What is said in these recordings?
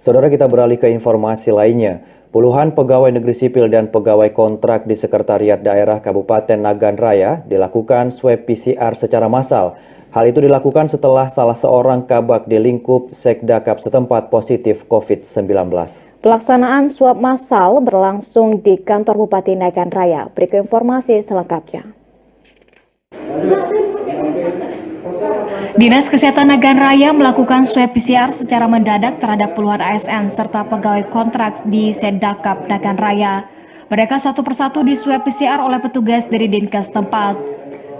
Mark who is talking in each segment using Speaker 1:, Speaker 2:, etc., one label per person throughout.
Speaker 1: Saudara, kita beralih ke informasi lainnya. Puluhan pegawai negeri sipil dan pegawai kontrak di Sekretariat Daerah Kabupaten Nagan Raya dilakukan swab PCR secara massal. Hal itu dilakukan setelah salah seorang kabak di lingkup Sekdakap setempat positif COVID-19.
Speaker 2: Pelaksanaan swab massal berlangsung di kantor Bupati Nagan Raya. Berikut informasi selengkapnya. Dinas Kesehatan Nagan Raya melakukan swab PCR secara mendadak terhadap puluhan ASN serta pegawai kontrak di Sekdakap Nagan Raya. Mereka satu persatu di swab PCR oleh petugas dari Dinkes tempat.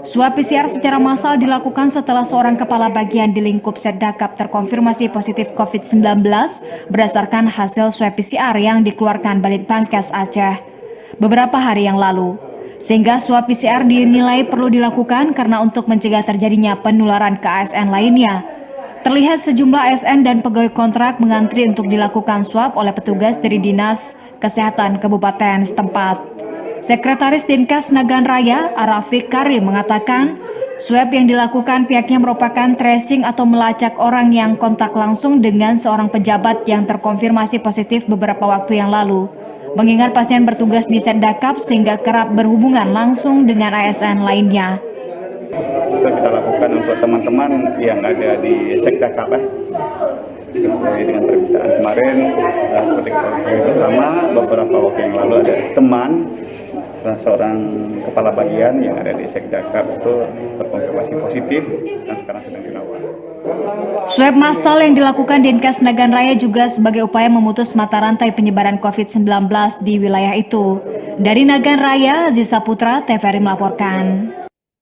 Speaker 2: Swab PCR secara massal dilakukan setelah seorang kepala bagian di lingkup Sekdakap terkonfirmasi positif COVID-19 berdasarkan hasil swab PCR yang dikeluarkan Balitbangkes Aceh beberapa hari yang lalu. Sehingga swab PCR dinilai perlu dilakukan karena untuk mencegah terjadinya penularan ke ASN lainnya. Terlihat sejumlah ASN dan pegawai kontrak mengantri untuk dilakukan swab oleh petugas dari Dinas Kesehatan Kabupaten setempat. Sekretaris Dinkes Nagan Raya, Arafiq Karim mengatakan, swab yang dilakukan pihaknya merupakan tracing atau melacak orang yang kontak langsung dengan seorang pejabat yang terkonfirmasi positif beberapa waktu yang lalu. Mengingat pasien bertugas di Sekdakap sehingga kerap berhubungan langsung dengan ASN lainnya.
Speaker 3: Kita lakukan untuk teman-teman yang ada di Sekdakap sesuai dengan permintaan kemarin. Seperti kita ketahui bersama, beberapa waktu yang lalu ada teman seorang kepala bagian yang ada di Sekdakap itu terkonfirmasi positif dan sekarang sedang dirawat.
Speaker 2: Swab massal yang dilakukan Dinkes Nagan Raya juga sebagai upaya memutus mata rantai penyebaran COVID-19 di wilayah itu. Dari Nagan Raya, Zisa Putra, TVRI melaporkan.